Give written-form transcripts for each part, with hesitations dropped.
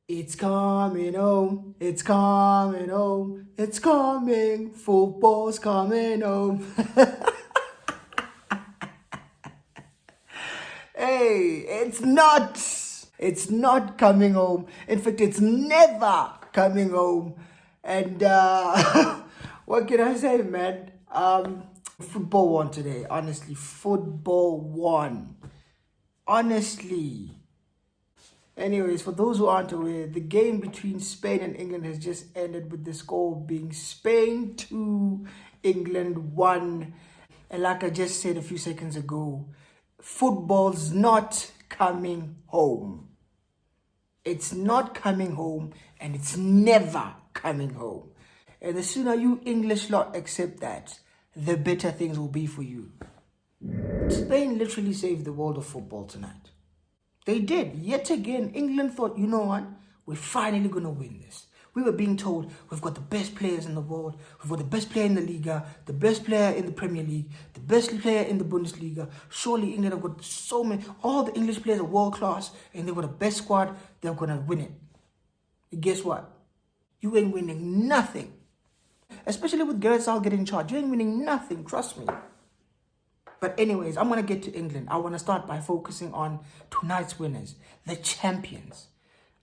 It's coming home, it's coming home, it's coming, football's coming home. Hey, it's not coming home. In fact, it's never coming home. And what can I say, man? Football won today. Honestly, football won. Honestly. Anyways, for those who aren't aware, the game between Spain and England has just ended with the score being Spain 2, England 1. And like I just said a few seconds ago, football's not coming home. It's not coming home, and it's never coming home. And the sooner you English lot accept that, the better things will be for you. Spain literally saved the world of football tonight. They did. Yet again, England thought, you know what? We're finally going to win this. We were being told we've got the best players in the world. We've got the best player in the Liga, the best player in the Premier League, the best player in the Bundesliga. Surely England have got so many. All the English players are world class and they've got the best squad. They're going to win it. And guess what? You ain't winning nothing. Especially with Gareth Southgate in charge. You ain't winning nothing. Trust me. But anyways, I'm going to get to England. I want to start by focusing on tonight's winners, the champions.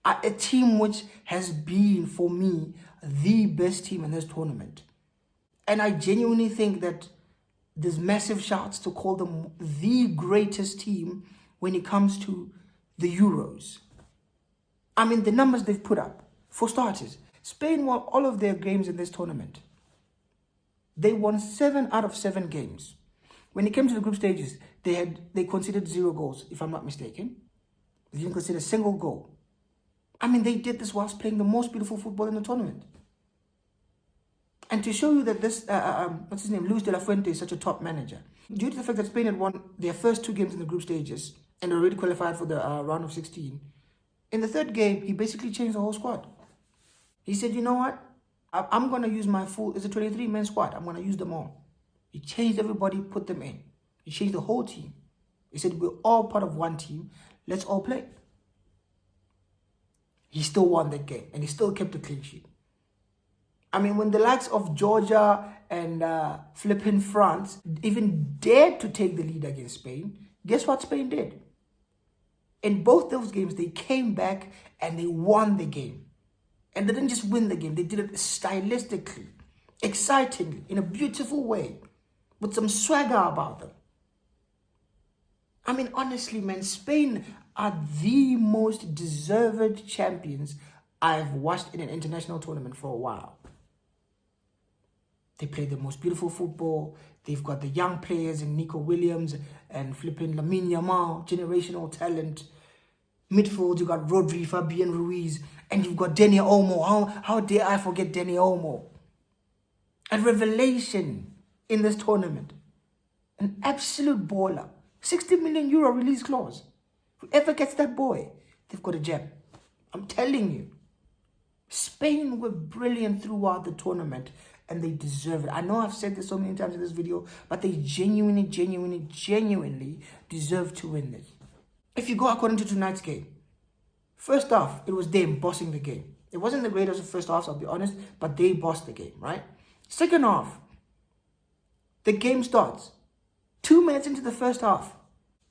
A team which has been, for me, the best team in this tournament. And I genuinely think that there's massive shouts to call them the greatest team when it comes to the Euros. I mean, the numbers they've put up. For starters, Spain won all of their games in this tournament. They won 7 out of 7 games. When it came to the group stages, they conceded 0 goals, if I'm not mistaken. They didn't concede a single goal. I mean, they did this whilst playing the most beautiful football in the tournament. And to show you that this, what's his name, Luis de la Fuente is such a top manager, due to the fact that Spain had won their first 2 games in the group stages and already qualified for the round of 16, in the 3rd game, he basically changed the whole squad. He said, you know what? I'm going to use my full, it's a 23-man squad. I'm going to use them all. He changed everybody, put them in. He changed the whole team. He said, we're all part of one team. Let's all play. He still won that game, and he still kept a clean sheet. I mean, when the likes of Georgia and flipping France even dared to take the lead against Spain, guess what Spain did? In both those games, they came back and they won the game. And they didn't just win the game. They did it stylistically, excitingly, in a beautiful way, with some swagger about them. I mean, honestly, man, Spain are the most deserved champions I've watched in an international tournament for a while. They play the most beautiful football. They've got the young players in Nico Williams and flipping Lamine Yamal, generational talent. Midfield, you got Rodri, Fabian Ruiz, and you've got Dani Olmo. How dare I forget Dani Olmo? A revelation in this tournament. An absolute baller. 60 million euro release clause. Whoever gets that boy, they've got a gem. I'm telling you. Spain were brilliant throughout the tournament and they deserve it. I know I've said this so many times in this video, but they genuinely deserve to win this. If you go according to tonight's game, first off, it was them bossing the game. It wasn't the greatest of first halves, I'll be honest, but they bossed the game, right? Second half, the game starts. 2 minutes into the first half,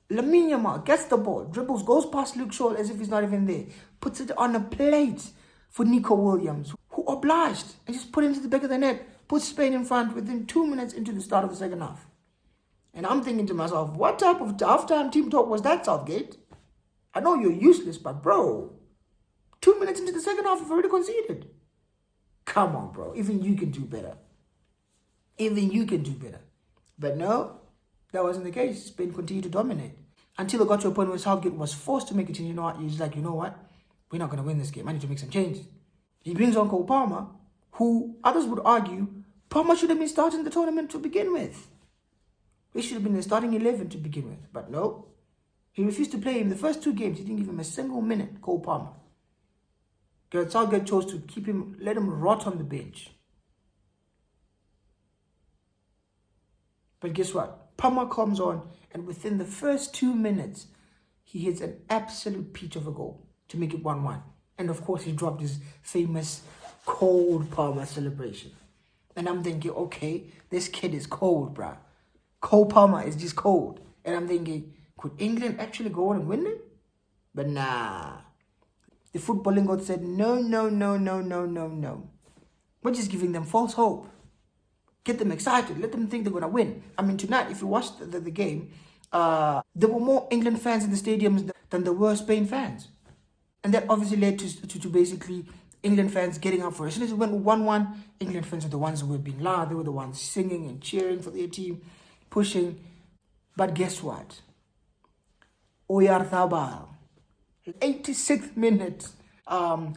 Lamine Yamal gets the ball, dribbles, goes past Luke Shaw as if he's not even there, puts it on a plate for Nico Williams, who obliged and just put it into the back of the net, puts Spain in front within 2 minutes into the start of the second half. And I'm thinking to myself, what type of halftime team talk was that, Southgate? I know you're useless, but bro, 2 minutes into the second half, you've already conceded. Come on, bro. Even you can do better. Even you can do better. But no, that wasn't the case. Spain continued to dominate. Until it got to a point where Southgate was forced to make a change. You know what? He's like, you know what? We're not going to win this game. I need to make some changes. He brings on Cole Palmer, who others would argue, Palmer should have been starting the tournament to begin with. He should have been the starting 11 to begin with. But no. He refused to play him. The first 2 games, he didn't give him a single minute, Cole Palmer. Gareth Southgate chose to keep him, let him rot on the bench. But guess what? Palmer comes on, and within the first 2 minutes, he hits an absolute peach of a goal to make it 1-1. And of course, he dropped his famous cold Palmer celebration. And I'm thinking, okay, this kid is cold, bruh. Cole Palmer is just cold. And I'm thinking, could England actually go on and win it? But nah. The footballing god said, no, no, no, no, no, no, no. We're just giving them false hope. Get them excited. Let them think they're going to win. I mean, tonight, if you watched the game, there were more England fans in the stadiums than there were Spain fans. And that obviously led to basically England fans getting up for it. As soon as it went 1-1, England fans were the ones who were being loud. They were the ones singing and cheering for their team, pushing. But guess what? Oyarzabal. 86th minute.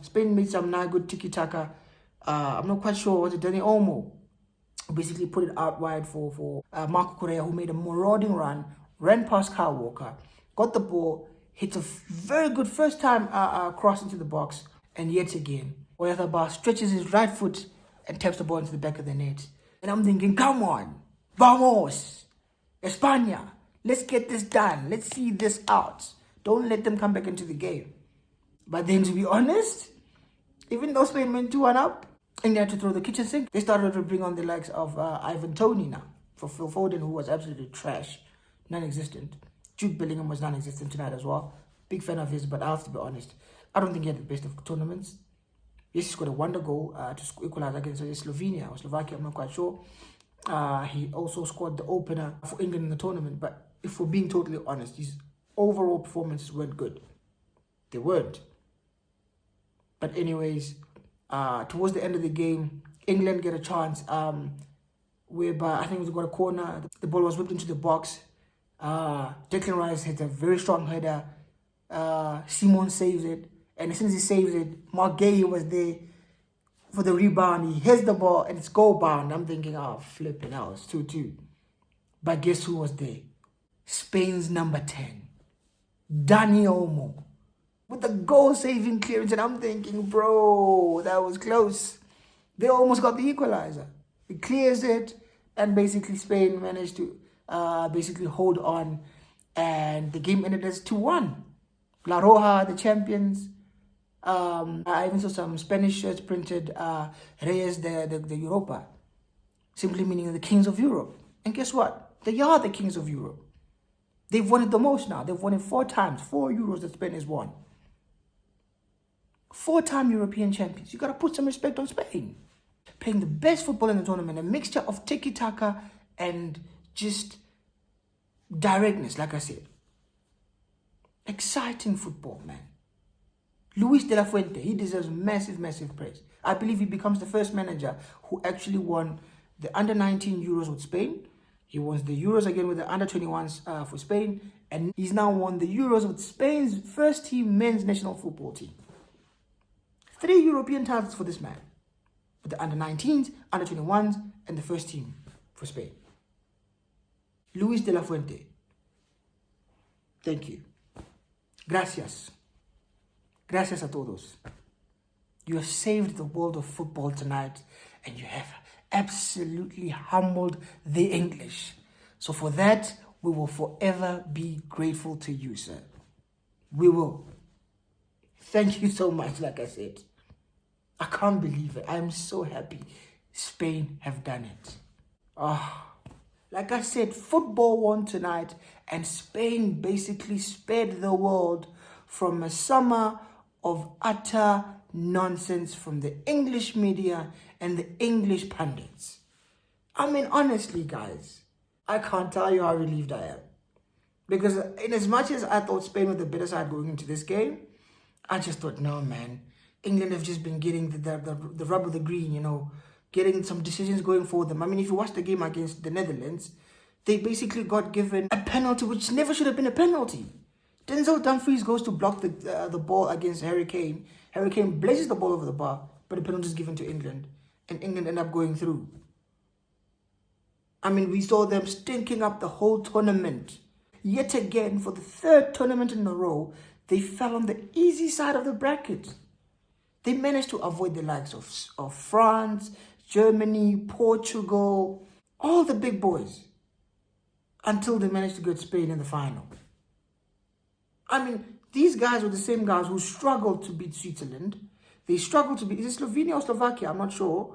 Spain made some nice good tiki-taka. I'm not quite sure. Was it Dani Olmo? Basically put it out wide for Marco Correa, who made a marauding run, ran past Kyle Walker, got the ball, hit a very good first time cross into the box, and yet again, Oyarzabal stretches his right foot and taps the ball into the back of the net. And I'm thinking, come on, vamos, España, let's get this done. Let's see this out. Don't let them come back into the game. But then, to be honest, even though Spain went 2-1 up, England had to throw the kitchen sink. They started to bring on the likes of Ivan Toney now for Phil Foden, who was absolutely trash, non-existent. Jude Bellingham was non-existent tonight as well. Big fan of his, but I have to be honest, I don't think he had the best of tournaments. Yes, he scored a wonder goal to equalize against Slovenia or Slovakia, I'm not quite sure. He also scored the opener for England in the tournament, but if we're being totally honest, his overall performances weren't good. They weren't. But anyways, towards the end of the game, England get a chance whereby I think it was got a corner. The ball was whipped into the box. Declan Rice hit a very strong header. Simon saves it. And as soon as he saves it, Mark Gay was there for the rebound. He hits the ball and it's goal bound. I'm thinking, oh, flipping out. It's 2-2. But guess who was there? Spain's number 10. Dani Olmo. With the goal-saving clearance, and I'm thinking, bro, that was close. They almost got the equalizer. He clears it, and basically Spain managed to basically hold on, and the game ended as 2-1. La Roja, the champions. I even saw some Spanish shirts printed, Reyes de Europa, simply meaning the kings of Europe. And guess what? They are the kings of Europe. They've won it the most now. They've won it 4 times. 4 Euros that Spain has won. 4-time European champions. You got to put some respect on Spain. Playing the best football in the tournament. A mixture of tiki-taka and just directness, like I said. Exciting football, man. Luis de la Fuente, he deserves massive, massive praise. I believe he becomes the first manager who actually won the under-19 Euros with Spain. He won the Euros again with the under-21s for Spain. And he's now won the Euros with Spain's first-team men's national football team. 3 European titles for this man. With the under-19s, under-21s, and the first team for Spain. Luis de la Fuente. Thank you. Gracias. Gracias a todos. You have saved the world of football tonight, and you have absolutely humbled the English. So for that, we will forever be grateful to you, sir. We will. Thank you so much, like I said. I can't believe it. I'm so happy Spain have done it. Like I said, football won tonight, and Spain basically spared the world from a summer of utter nonsense from the English media and the English pundits. I mean, honestly, guys, I can't tell you how relieved I am. Because in as much as I thought Spain were the better side going into this game, I just thought, no, man. England have just been getting the rub of the green, you know, getting some decisions going for them. I mean, if you watch the game against the Netherlands, they basically got given a penalty which never should have been a penalty. Denzel Dumfries goes to block the ball against Harry Kane. Harry Kane blazes the ball over the bar, but the penalty is given to England. And England end up going through. I mean, we saw them stinking up the whole tournament. Yet again, for the 3rd tournament in a row, they fell on the easy side of the bracket. They managed to avoid the likes of France, Germany, Portugal, all the big boys, until they managed to get Spain in the final. I mean, These guys were the same guys who struggled to beat Switzerland. They struggled to beat, is it Slovenia or Slovakia? I'm not sure.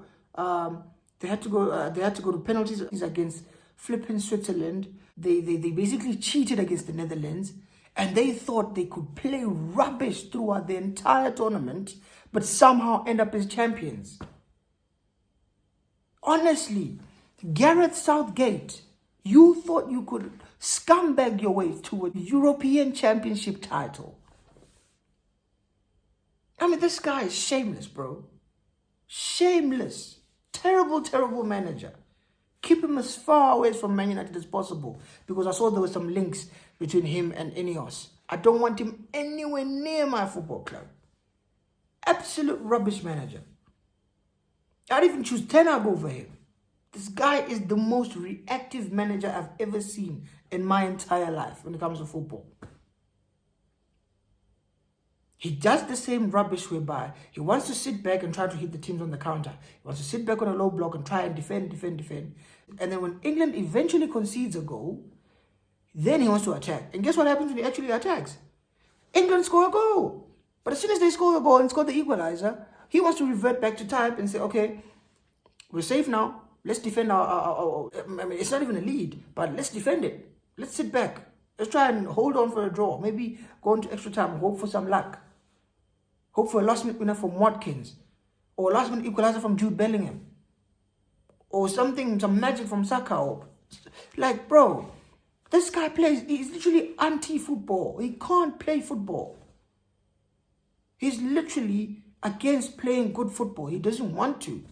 They had to go to penalties against flipping Switzerland. They basically cheated against the Netherlands, and they thought they could play rubbish throughout the entire tournament, but somehow end up as champions. Honestly, Gareth Southgate, you thought you could scumbag your way to a European Championship title. I mean, this guy is shameless, bro. Shameless. Terrible, terrible manager. Keep him as far away from Man United as possible, because I saw there were some links between him and Ineos. I don't want him anywhere near my football club. Absolute rubbish manager. I'd even choose Ten Hag over him. This guy is the most reactive manager I've ever seen in my entire life when it comes to football. He does the same rubbish whereby he wants to sit back and try to hit the teams on the counter. He wants to sit back on a low block and try and defend. And then when England eventually concedes a goal, then he wants to attack. And guess what happens when he actually attacks? England score a goal. But as soon as they score a goal and score the equalizer, he wants to revert back to type and say, okay, we're safe now. Let's defend our I mean, it's not even a lead, but let's defend it. Let's sit back. Let's try and hold on for a draw. Maybe go into extra time, hope for some luck. Hope for a last-minute winner from Watkins. Or a last-minute equalizer from Jude Bellingham. Or something, some magic from Saka. Like, bro, this guy he's literally anti-football. He can't play football. He's literally against playing good football. He doesn't want to.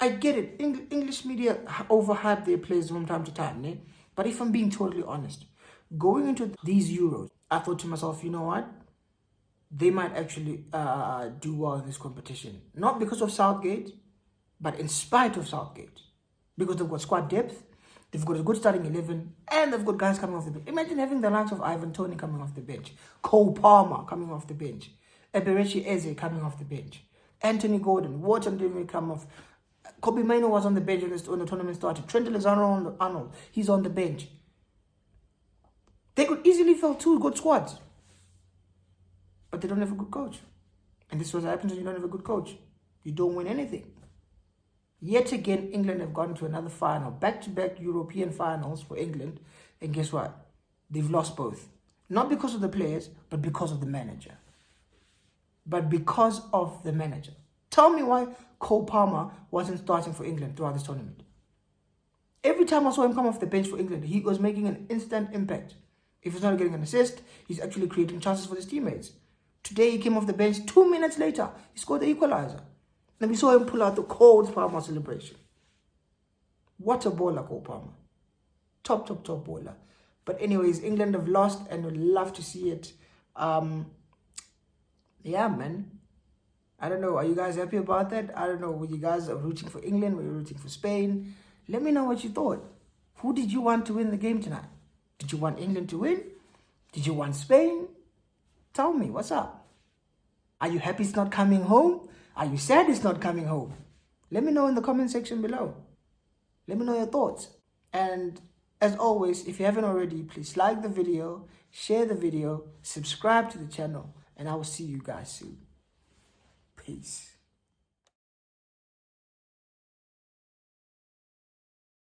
I get it. English media overhype their players from time to time. Eh? But if I'm being totally honest, going into these Euros, I thought to myself, you know what? They might actually do well in this competition. Not because of Southgate, but in spite of Southgate. Because they've got squad depth, they've got a good starting 11, and they've got guys coming off the bench. Imagine having the likes of Ivan Toney coming off the bench, Cole Palmer coming off the bench, Eberechi Eze coming off the bench, Anthony Gordon, Wharton didn't come off. Kobe Mainoo was on the bench when the tournament started. Trent Alexander-Arnold, he's on the bench. They could easily fill 2 good squads. But they don't have a good coach. And this is what happens when you don't have a good coach. You don't win anything. Yet again, England have gone to another final. Back-to-back European finals for England. And guess what? They've lost both. Not because of the players, but because of the manager. Tell me why Cole Palmer wasn't starting for England throughout this tournament. Every time I saw him come off the bench for England, he was making an instant impact. If he's not getting an assist, he's actually creating chances for his teammates. Today he came off the bench. 2 minutes later, he scored the equalizer. And we saw him pull out the cold Palmer celebration. What a baller, Cole Palmer. Top baller. But anyways, England have lost and would love to see it. Yeah, man. I don't know. Are you guys happy about that? I don't know. Were you guys rooting for England? Were you rooting for Spain? Let me know what you thought. Who did you want to win the game tonight? Did you want England to win? Did you want Spain? Tell me, what's up? Are you happy it's not coming home? Are you sad it's not coming home? Let me know in the comment section below. Let me know your thoughts. And as always, if you haven't already, please like the video, share the video, subscribe to the channel, and I will see you guys soon. Peace.